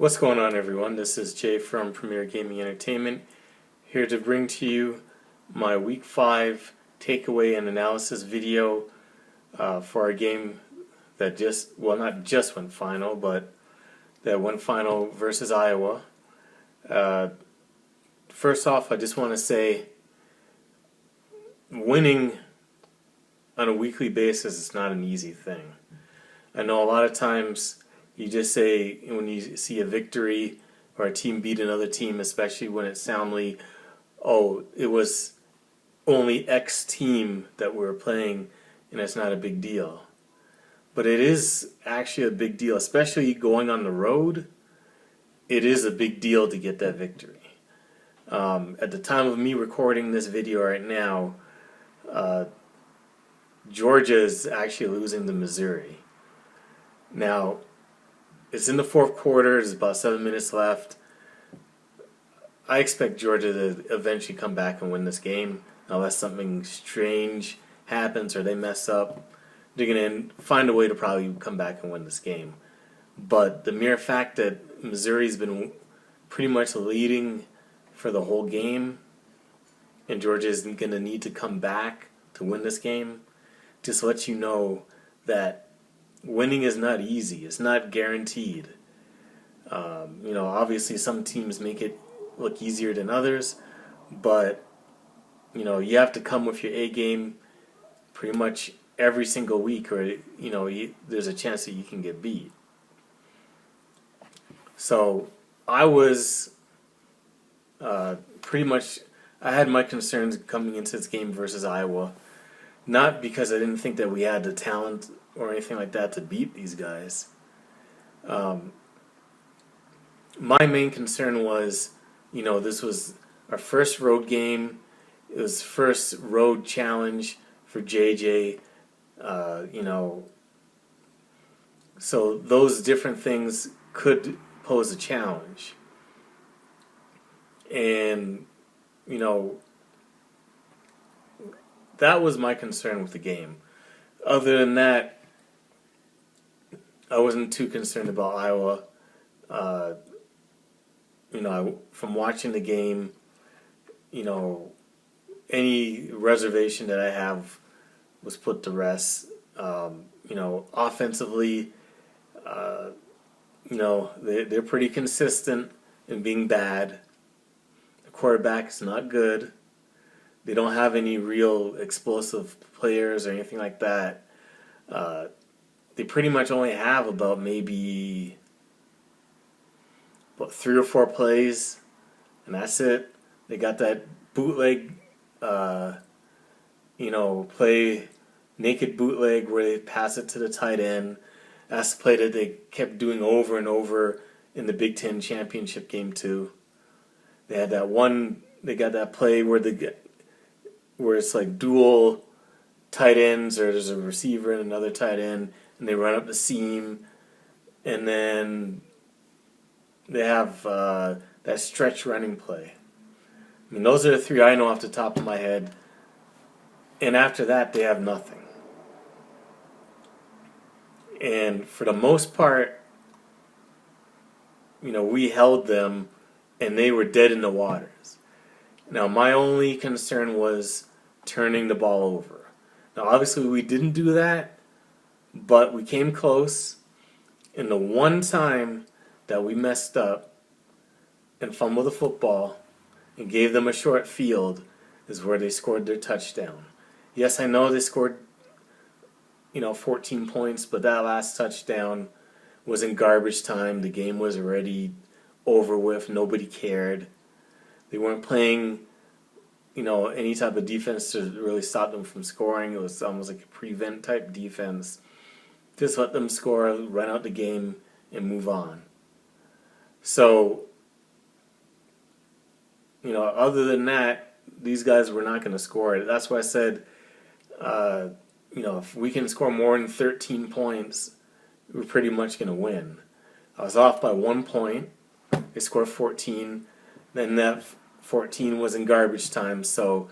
What's going on, everyone? This is Jay from Premier Gaming Entertainment, here to bring to you my Week 5 takeaway and analysis video for our game that not just went final, but that went final versus Iowa. First off, I just want to say winning on a weekly basis is not an easy thing. I know a lot of times you just say when you see a victory or a team beat another team, especially when it's soundly, oh, it was only X team that we're playing and it's not a big deal. But it is actually a big deal, especially going on the road. It is a big deal to get that victory. At the time of me recording this video right now, Georgia is actually losing to Missouri. Now, it's in the fourth quarter. There's about 7 minutes left. I expect Georgia to eventually come back and win this game, unless something strange happens or they mess up. They're going to find a way to probably come back and win this game. But the mere fact that Missouri's been pretty much leading for the whole game, and Georgia is going to need to come back to win this game, just lets you know that winning is not easy. It's not guaranteed. Obviously some teams make it look easier than others, but you have to come with your A game pretty much every single week, or there's a chance that you can get beat. So I was pretty much, I had my concerns coming into this game versus Iowa, not because I didn't think that we had the talent or anything like that to beat these guys. My main concern was, this was our first road game. It was first road challenge for JJ. So those different things could pose a challenge. And, that was my concern with the game. Other than that, I wasn't too concerned about Iowa. From watching the game, any reservation that I have was put to rest. Offensively, they're pretty consistent in being bad. The quarterback is not good. They don't have any real explosive players or anything like that. They pretty much only have about maybe 3 or 4 plays, and that's it. They got that bootleg, play, naked bootleg where they pass it to the tight end. That's the play that they kept doing over and over in the Big Ten championship game too. They had that one. They got that play where it's like dual tight ends, or there's a receiver and another tight end, and they run up the seam, and then they have that stretch running play. I mean, those are the 3 I know off the top of my head, and after that, they have nothing. And for the most part, we held them, and they were dead in the waters. Now, my only concern was turning the ball over. Now, obviously, we didn't do that, but we came close. And the one time that we messed up and fumbled the football and gave them a short field is where they scored their touchdown. Yes, I know they scored, 14 points, but that last touchdown was in garbage time. The game was already over with. Nobody cared. They weren't playing any type of defense to really stop them from scoring. It was almost like a prevent type defense. Just let them score, run out the game, and move on. So, other than that, these guys were not going to score it. That's why I said, if we can score more than 13 points, we're pretty much going to win. I was off by 1 point. They scored 14. Then that 14 was in garbage time, so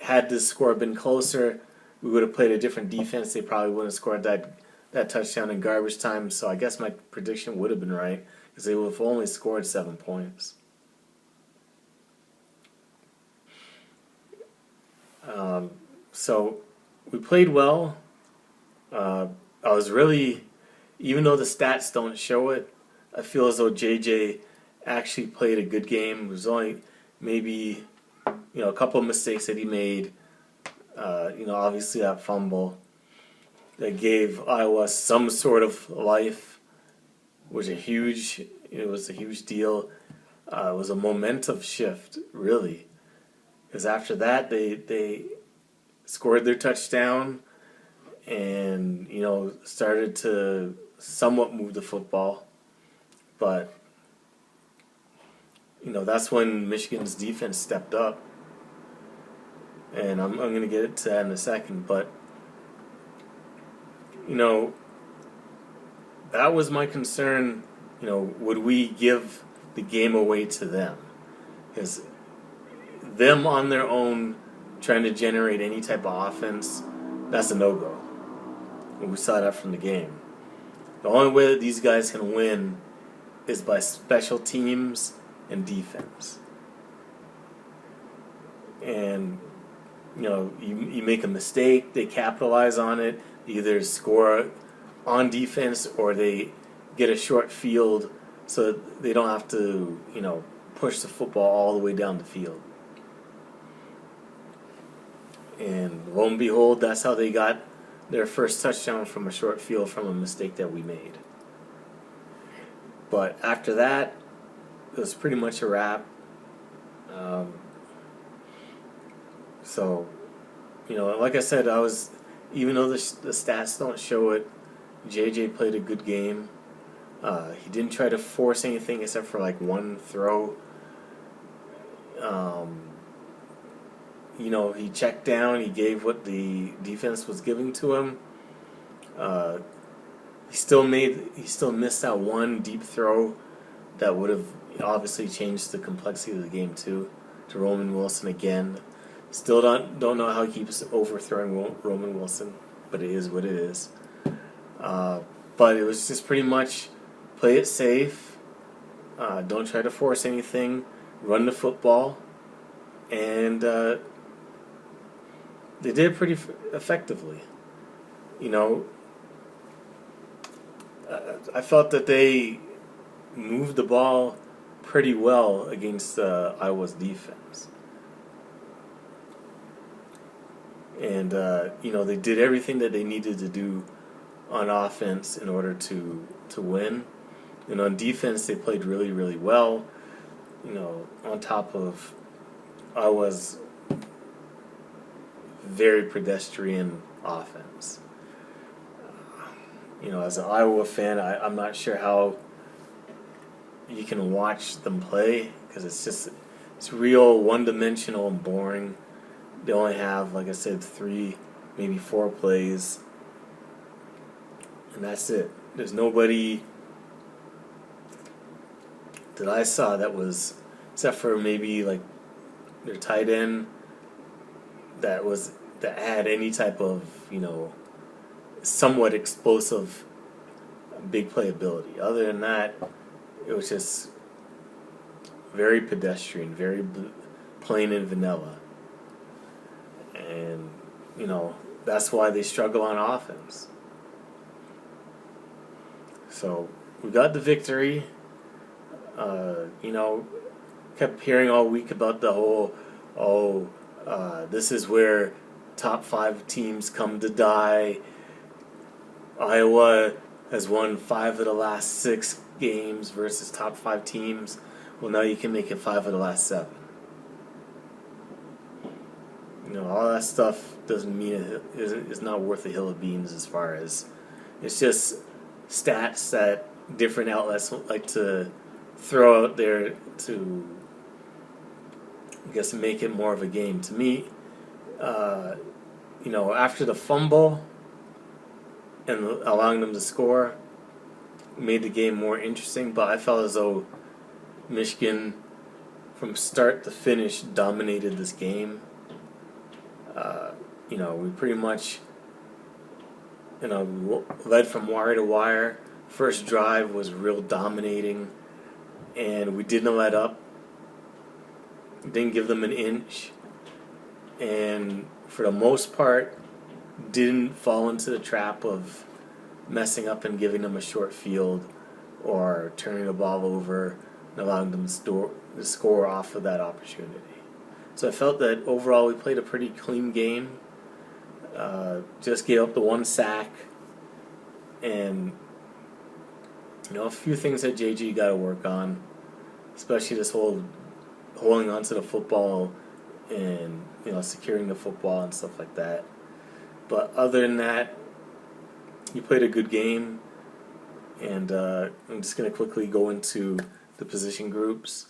had the score been closer, we would have played a different defense. They probably wouldn't have scored that touchdown in garbage time, so I guess my prediction would have been right, because they would have only scored 7 points. So we played well. I was really, even though the stats don't show it, I feel as though JJ actually played a good game. It was only maybe, a couple of mistakes that he made. Obviously that fumble that gave Iowa some sort of life was a huge. It was a huge deal. It was a momentum shift, really, because after that they scored their touchdown and started to somewhat move the football, but that's when Michigan's defense stepped up, and I'm going to get to that in a second, but that was my concern. Would we give the game away to them? Because them on their own trying to generate any type of offense, that's a no-go. And we saw that from the game. The only way that these guys can win is by special teams and defense. And, you make a mistake, they capitalize on it, they either score on defense or they get a short field so they don't have to, push the football all the way down the field. And lo and behold, that's how they got their first touchdown from a short field from a mistake that we made. But after that, it was pretty much a wrap. Like I said, even though the stats don't show it, JJ played a good game. He didn't try to force anything except for like one throw. He checked down. He gave what the defense was giving to him. He still missed that one deep throw that would have obviously changed the complexity of the game too. To Roman Wilson again. Still don't know how he keeps overthrowing Roman Wilson, but it is what it is. But it was just pretty much play it safe. Don't try to force anything. Run the football, and they did it pretty effectively. I felt that they moved the ball pretty well against Iowa's defense. And, they did everything that they needed to do on offense in order to win. And on defense, they played really, really well, on top of Iowa's very pedestrian offense. As an Iowa fan, I'm not sure how you can watch them play because it's real one-dimensional and boring. They only have, like I said, 3, maybe 4 plays, and that's it. There's nobody that I saw that was, except for maybe like their tight end, that had any type of somewhat explosive big playability. Other than that, it was just very pedestrian, very plain and vanilla. And, that's why they struggle on offense. So, we got the victory. Kept hearing all week about the whole, this is where top 5 teams come to die. Iowa has won 5 of the last 6 games versus top 5 teams. Well, now you can make it 5 of the last 7. All that stuff doesn't mean it's not worth a hill of beans as far as it's just stats that different outlets like to throw out there to, I guess, make it more of a game. To me, after the fumble and allowing them to score made the game more interesting, but I felt as though Michigan, from start to finish, dominated this game. We pretty much, led from wire to wire. First drive was real dominating. and we didn't let up. Didn't give them an inch, and for the most part, didn't fall into the trap of messing up and giving them a short field or turning the ball over and allowing them to score off of that opportunity. So I felt that overall we played a pretty clean game. Just gave up the one sack, and a few things that JG got to work on, especially this whole holding onto the football and securing the football and stuff like that. But other than that, you played a good game, and I'm just going to quickly go into the position groups.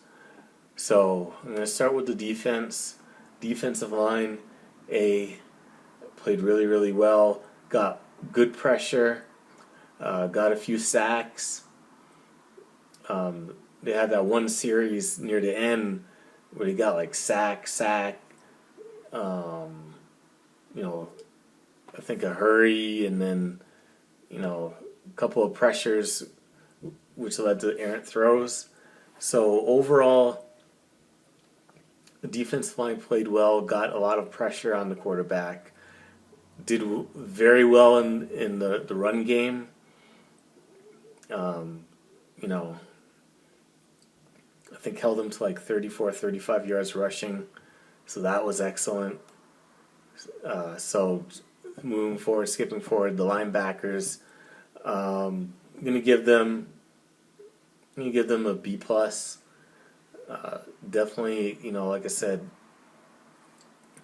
So I'm going to start with the defense. Defensive line, played really, really well. Got good pressure. Got a few sacks. They had that one series near the end where they got like sack. I think a hurry, and then a couple of pressures, which led to errant throws. So overall, the defensive line played well, got a lot of pressure on the quarterback, did very well in the run game. I think held him to like 34, 35 yards rushing, so that was excellent. So skipping forward, the linebackers, I'm gonna give them a B plus. Definitely, like I said,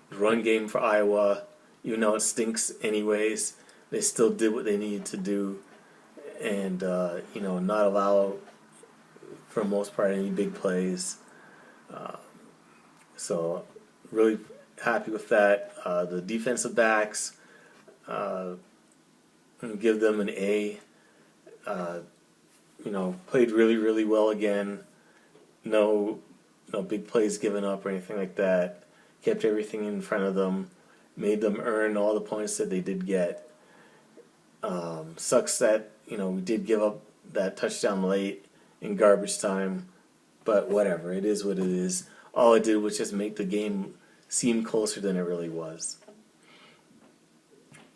the run game for Iowa, even though it stinks anyways, they still did what they needed to do, and not allow, for the most part, any big plays. So really happy with that. The defensive backs, I'm gonna give them an A. Played really, really well again. No big plays given up or anything like that. Kept everything in front of them. Made them earn all the points that they did get. Sucks that we did give up that touchdown late in garbage time, but whatever. It is what it is. All it did was just make the game seem closer than it really was.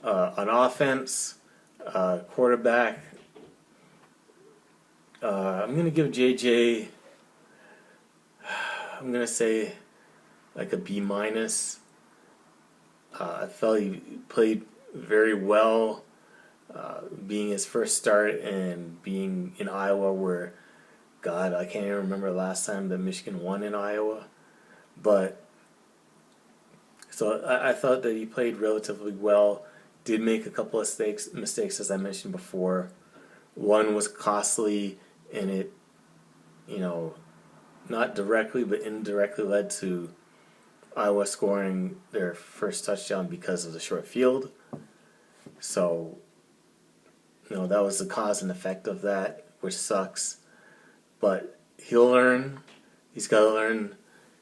On offense, quarterback, I'm going to give JJ, I'm going to say like a B minus. I felt he played very well, being his first start and being in Iowa where, God, I can't even remember the last time that Michigan won in Iowa. But, so I thought that he played relatively well. Did make a couple of mistakes, as I mentioned before. One was costly, and it, not directly but indirectly led to Iowa scoring their first touchdown because of the short field. So, that was the cause and effect of that, which sucks. But he'll learn. He's got to learn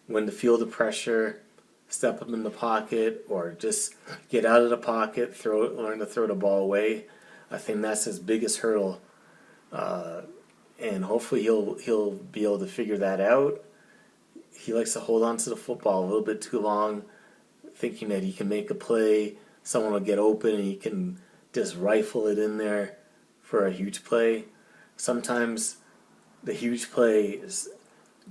when to feel the pressure, step up in the pocket, or just get out of the pocket, learn to throw the ball away. I think that's his biggest hurdle. And hopefully he'll be able to figure that out. He likes to hold on to the football a little bit too long, thinking that he can make a play, someone will get open, and he can just rifle it in there for a huge play. Sometimes the huge play is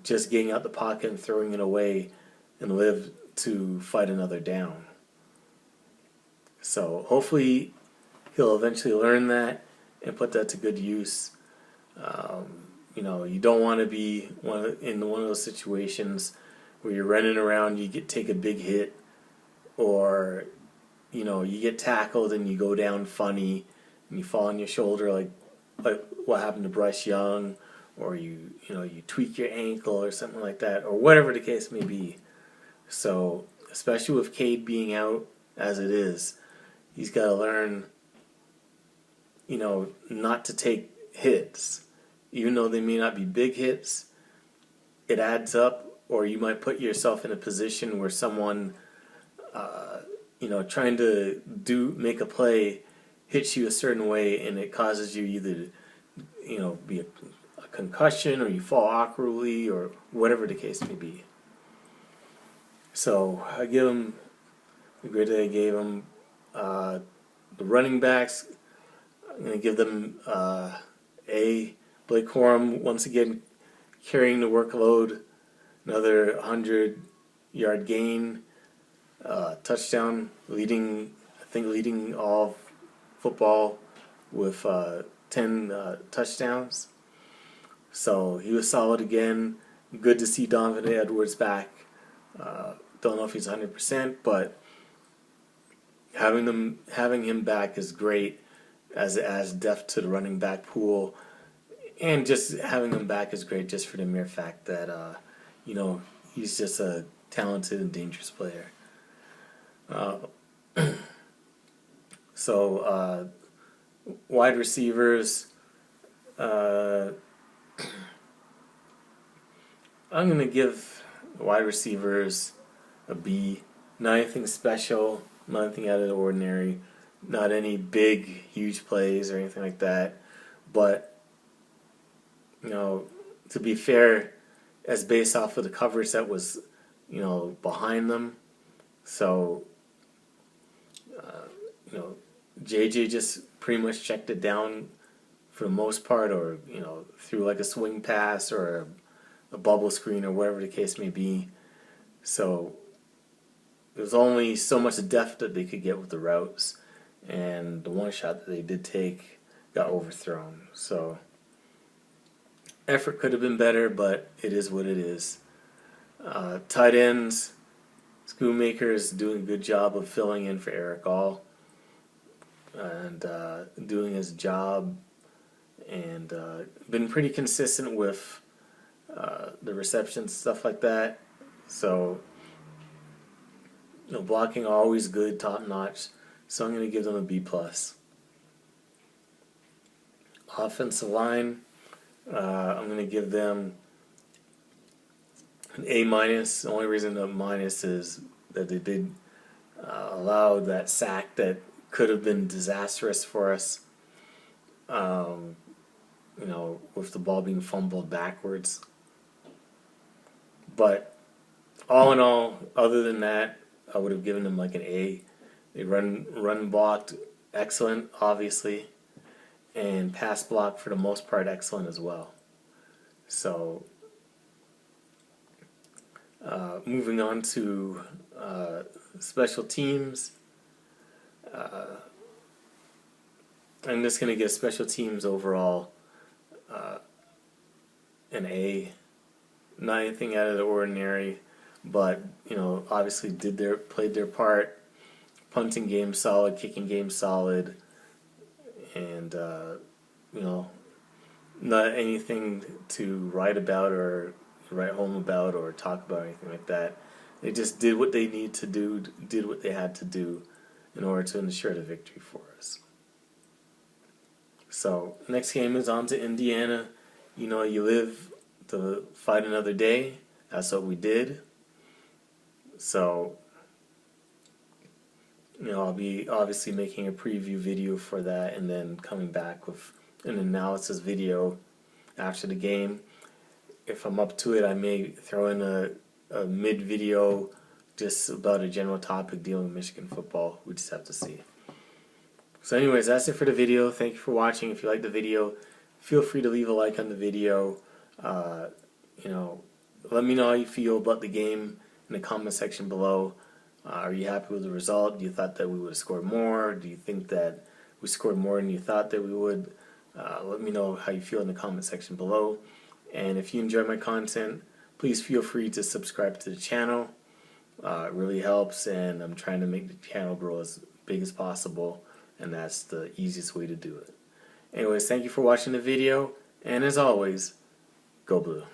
just getting out the pocket and throwing it away and live to fight another down. So hopefully he'll eventually learn that and put that to good use. You don't want to be in one of those situations where you're running around, you take a big hit, or you get tackled and you go down funny and you fall on your shoulder like what happened to Bryce Young, or you tweak your ankle or something like that, or whatever the case may be. So especially with Cade being out as it is, he's got to learn not to take hits. Even though they may not be big hits, it adds up, or you might put yourself in a position where someone, trying to make a play hits you a certain way, and it causes you either to, be a concussion or you fall awkwardly or whatever the case may be. So I give him the grade that I gave him. The running backs, I'm going to give them A. Blake Corum, once again carrying the workload, another 100-yard gain, touchdown, leading all of football with 10 touchdowns. So he was solid again. Good to see Donovan Edwards back. Don't know if he's 100%, but having him back is great as depth to the running back pool, and just having him back is great just for the mere fact that he's just a talented and dangerous player. So wide receivers, I'm going to give wide receivers a B. Not anything special, not anything out of the ordinary, not any big, huge plays or anything like that. But, to be fair, as based off of the coverage that was, behind them. So, JJ just pretty much checked it down for the most part, or, through like a swing pass or a bubble screen or whatever the case may be. So there's only so much depth that they could get with the routes, and the one shot that they did take got overthrown. So effort could have been better, but it is what it is. Tight ends, Schoonmaker is doing a good job of filling in for Eric All and doing his job, and been pretty consistent with the receptions, stuff like that. So, blocking always good, top notch. So I'm going to give them a B+. Offensive line, I'm going to give them an A-. The only reason a minus is that they did allow that sack that could have been disastrous for us. With the ball being fumbled backwards. But all in all, other than that, I would have given them like an A. They run blocked excellent, obviously, and pass block for the most part excellent as well. So moving on to special teams. I'm just going to give special teams overall an A. Not anything out of the ordinary, but obviously played their part. Punting game solid, kicking game solid, and not anything to write about or write home about or talk about or anything like that. They just did what they need to do, did what they had to do in order to ensure the victory for us. So next game is on to Indiana. You live to fight another day. That's what we did. So, I'll be obviously making a preview video for that, and then coming back with an analysis video after the game. If I'm up to it, I may throw in a mid-video just about a general topic dealing with Michigan football. We just have to see. So anyways, that's it for the video. Thank you for watching. If you liked the video, feel free to leave a like on the video. Let me know how you feel about the game in the comment section below. Are you happy with the result? Do you thought that we would have scored more? Do you think that we scored more than you thought that we would? Let me know how you feel in the comment section below. And if you enjoy my content, please feel free to subscribe to the channel. It really helps, and I'm trying to make the channel grow as big as possible, and that's the easiest way to do it. Anyways, thank you for watching the video, and as always, go blue.